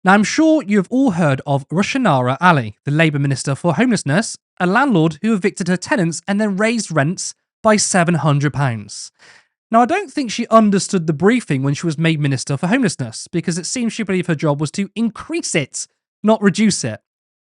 Now, I'm sure you have all heard of Rushanara Ali, the Labour Minister for Homelessness, a landlord who evicted her tenants and then raised rents by £700. Now, I don't think she understood the briefing when she was made Minister for Homelessness, because it seems she believed her job was to increase it, not reduce it.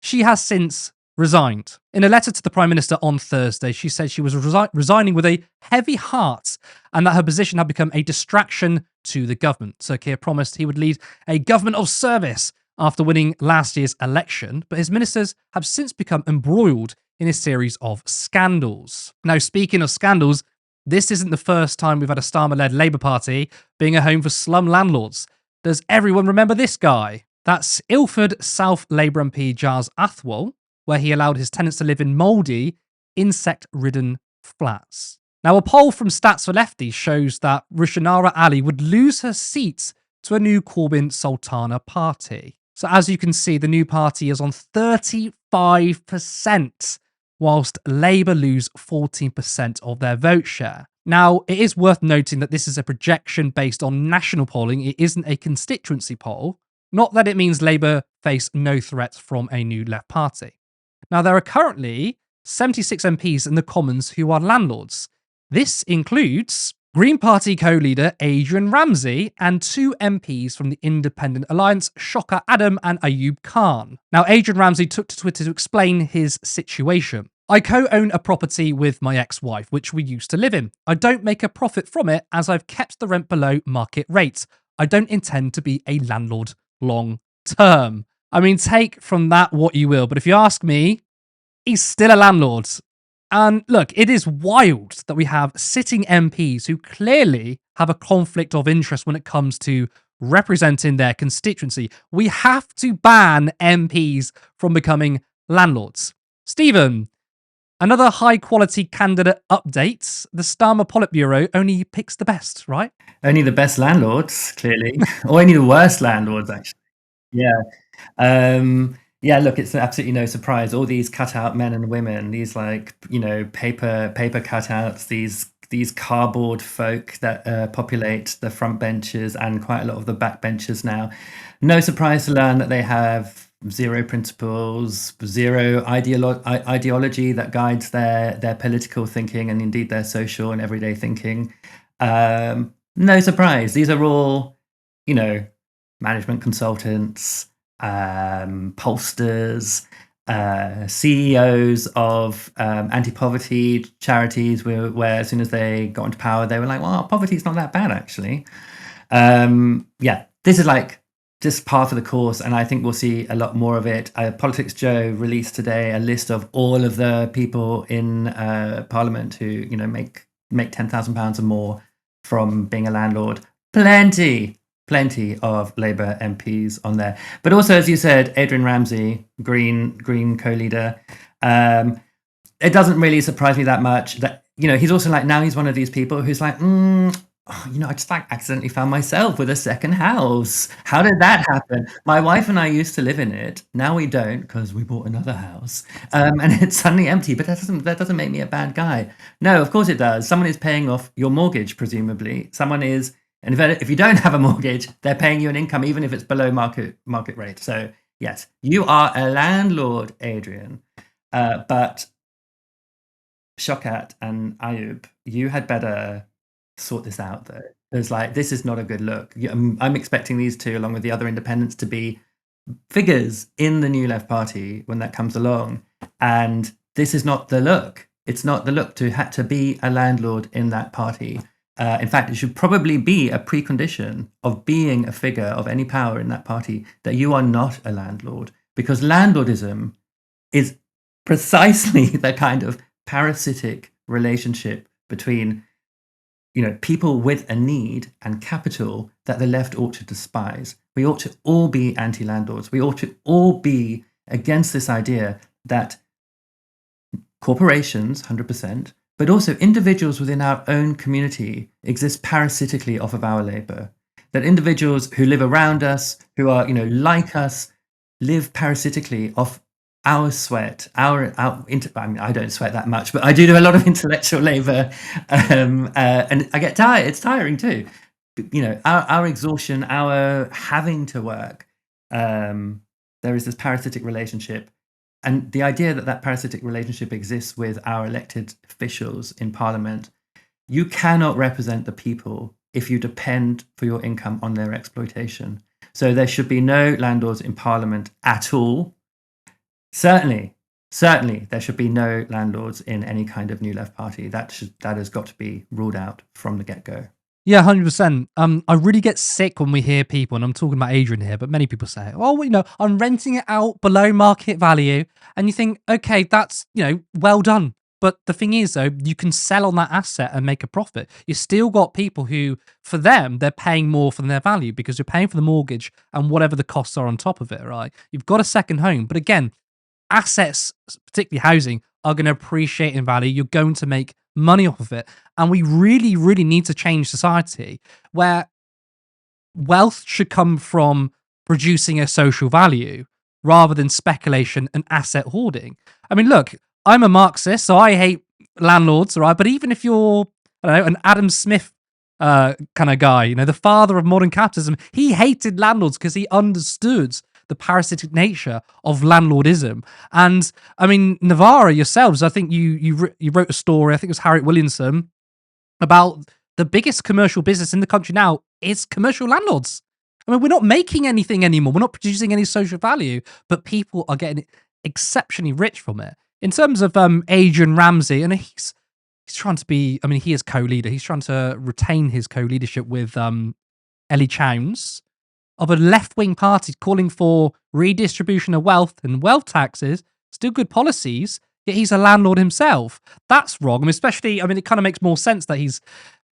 She has since resigned. In a letter to the Prime Minister on Thursday, she said she was resigning with a heavy heart and that her position had become a distraction to the government. Sir Keir promised he would lead a government of service after winning last year's election, but his ministers have since become embroiled in a series of scandals. Now, speaking of scandals, this isn't the first time we've had a Starmer-led Labour Party being a home for slum landlords. Does everyone remember this guy? That's Ilford South Labour MP Giles Athwal, where he allowed his tenants to live in mouldy, insect-ridden flats. Now, a poll from Stats for Lefties shows that Rushanara Ali would lose her seat to a new Corbyn Sultana party. So as you can see, the new party is on 35%, whilst Labour lose 14% of their vote share. Now, it is worth noting that this is a projection based on national polling. It isn't a constituency poll. Not that it means Labour face no threats from a new left party. Now, there are currently 76 MPs in the Commons who are landlords. This includes Green Party co-leader Adrian Ramsey and 2 MPs from the Independent Alliance, Shocker Adam and Ayub Khan. Now, Adrian Ramsey took to Twitter to explain his situation. I co-own a property with my ex-wife, which we used to live in. I don't make a profit from it as I've kept the rent below market rates. I don't intend to be a landlord long term. I mean, take from that what you will, but if you ask me, he's still a landlord. And look, it is wild that we have sitting MPs who clearly have a conflict of interest when it comes to representing their constituency. We have to ban MPs from becoming landlords. Stephen, another high-quality candidate update. The Starmer Politburo only picks the best, right? Only the best landlords, clearly, or only the worst landlords, actually. Yeah. Yeah, look, it's absolutely no surprise. All these cutout men and women, these paper cutouts, these cardboard folk that populate the front benches and quite a lot of the back benches now. No surprise to learn that they have zero principles, zero ideology that guides their political thinking and indeed their social and everyday thinking. No surprise. These are all, management consultants, pollsters, CEOs of anti-poverty charities where as soon as they got into power, they were like, well, poverty's not that bad, actually. Yeah, this is like just par for the course, and I think we'll see a lot more of it. Politics Joe released today a list of all of the people in Parliament who, make £10,000 or more from being a landlord. Plenty of Labour MPs on there. But also, as you said, Adrian Ramsey, Green co-leader. It doesn't really surprise me that much that, he's also like, now he's one of these people who's like, I just accidentally found myself with a second house. How did that happen? My wife and I used to live in it. Now we don't because we bought another house, and it's suddenly empty. But that doesn't make me a bad guy. No, of course it does. Someone is paying off your mortgage, presumably. Someone is, and if you don't have a mortgage, they're paying you an income, even if it's below market rate. So yes, you are a landlord, Adrian. But Shokat and Ayub, you had better sort this out, though. There's this is not a good look. I'm expecting these two, along with the other independents, to be figures in the New Left Party when that comes along. And this is not the look. It's not the look to be a landlord in that party. In fact, it should probably be a precondition of being a figure of any power in that party that you are not a landlord, because landlordism is precisely the kind of parasitic relationship between people with a need and capital that the left ought to despise. We ought to all be anti-landlords. We ought to all be against this idea that corporations, 100%, but also individuals within our own community exist parasitically off of our labor. That individuals who live around us, who are, like us, live parasitically off our sweat, I don't sweat that much, but I do a lot of intellectual labor, and I get tired. It's tiring too. Our exhaustion, our having to work there is this parasitic relationship. And the idea that that parasitic relationship exists with our elected officials in Parliament, you cannot represent the people if you depend for your income on their exploitation. So there should be no landlords in Parliament at all. Certainly, there should be no landlords in any kind of New Left Party. That has got to be ruled out from the get-go. Yeah, 100%. I really get sick when we hear people, and I'm talking about Adrian here, but many people say, "Oh, well, I'm renting it out below market value," and you think, okay, that's well done. But the thing is, though, you can sell on that asset and make a profit. You still got people who, for them, they're paying more for their value because you're paying for the mortgage and whatever the costs are on top of it, right? You've got a second home, but again, assets, particularly housing, are going to appreciate in value. You're going to make money off of it. And we really, really need to change society where wealth should come from producing a social value rather than speculation and asset hoarding. I mean, look, I'm a Marxist, so I hate landlords, right? But even if you're, I don't know, an Adam Smith kind of guy, the father of modern capitalism, he hated landlords because he understood the parasitic nature of landlordism. And I mean, Navarra yourselves, I think you wrote a story, I think it was Harriet Williamson, about the biggest commercial business in the country now is commercial landlords. I mean, we're not making anything anymore. We're not producing any social value, but people are getting exceptionally rich from it. In terms of Adrian Ramsey, and he's trying to be, I mean, he is co-leader. He's trying to retain his co-leadership with Ellie Chowns of a left-wing party calling for redistribution of wealth and wealth taxes, still good policies, yet he's a landlord himself. That's wrong. I mean, especially, it kind of makes more sense that he's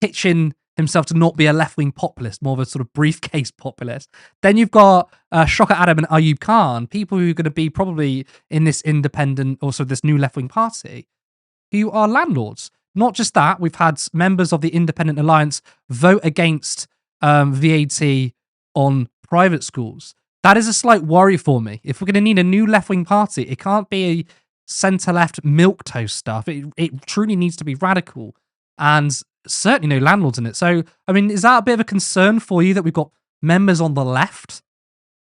pitching himself to not be a left-wing populist, more of a sort of briefcase populist. Then you've got Shocker Adam and Ayub Khan, people who are going to be probably in this independent, also this new left-wing party, who are landlords. Not just that, we've had members of the Independent Alliance vote against VAT on private schools. That is a slight worry for me. If we're going to need a new left-wing party, it can't be a centre-left milquetoast stuff. It truly needs to be radical, and certainly no landlords in it. So, I mean, is that a bit of a concern for you that we've got members on the left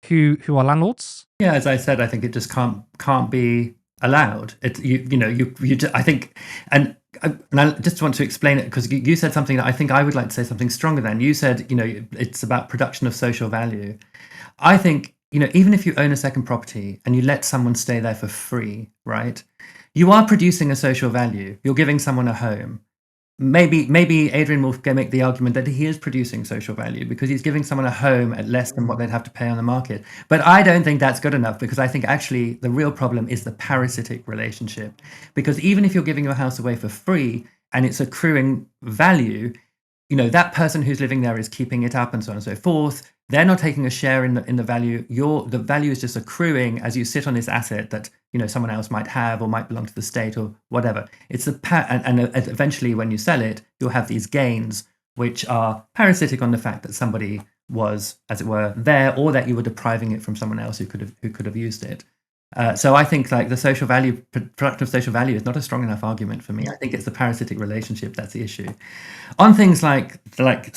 who are landlords? Yeah, as I said, I think it just can't be allowed. I think, and I just want to explain it because you said something that I think I would like to say something stronger than. You said, it's about production of social value. I think, even if you own a second property and you let someone stay there for free, right? You are producing a social value. You're giving someone a home. Maybe Adrian will make the argument that he is producing social value because he's giving someone a home at less than what they'd have to pay on the market. But I don't think that's good enough because I think actually the real problem is the parasitic relationship. Because even if you're giving your house away for free and it's accruing value, that person who's living there is keeping it up and so on and so forth. They're not taking a share in the value. The value is just accruing as you sit on this asset that someone else might have or might belong to the state or whatever. It's and eventually when you sell it, you'll have these gains which are parasitic on the fact that somebody was, as it were, there, or that you were depriving it from someone else who could have used it. So I think like the social value, production of social value is not a strong enough argument for me. I think it's the parasitic relationship that's the issue. On things like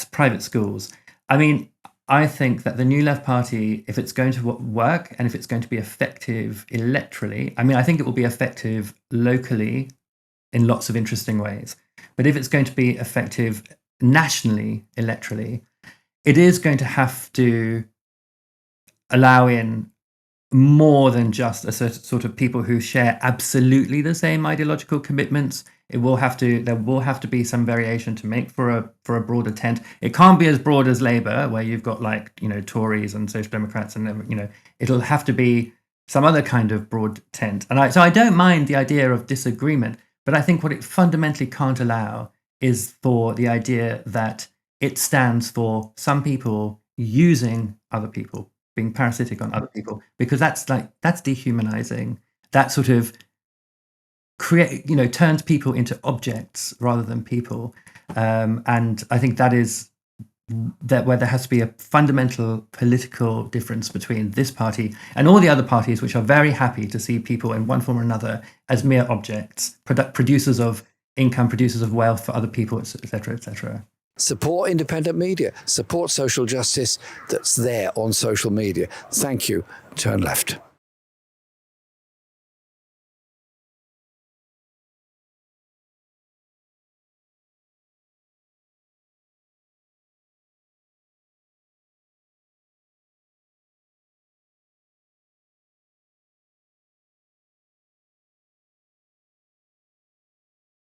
private schools, I mean, I think that the New Left Party, if it's going to work and if it's going to be effective electorally, I think it will be effective locally in lots of interesting ways. But if it's going to be effective nationally, electorally, it is going to have to allow in more than just a sort of people who share absolutely the same ideological commitments. There will have to be some variation to make for a broader tent. It can't be as broad as Labour, where you've got Tories and Social Democrats, and it'll have to be some other kind of broad tent. And so I don't mind the idea of disagreement, but I think what it fundamentally can't allow is for the idea that it stands for some people using other people, being parasitic on other people, because that's dehumanizing. That sort of turns people into objects rather than people. And I think that is where there has to be a fundamental political difference between this party and all the other parties, which are very happy to see people in one form or another as mere objects, producers of income, producers of wealth for other people, etc., etc. Support independent media. Support social justice that's there on social media. Thank you. Turn left.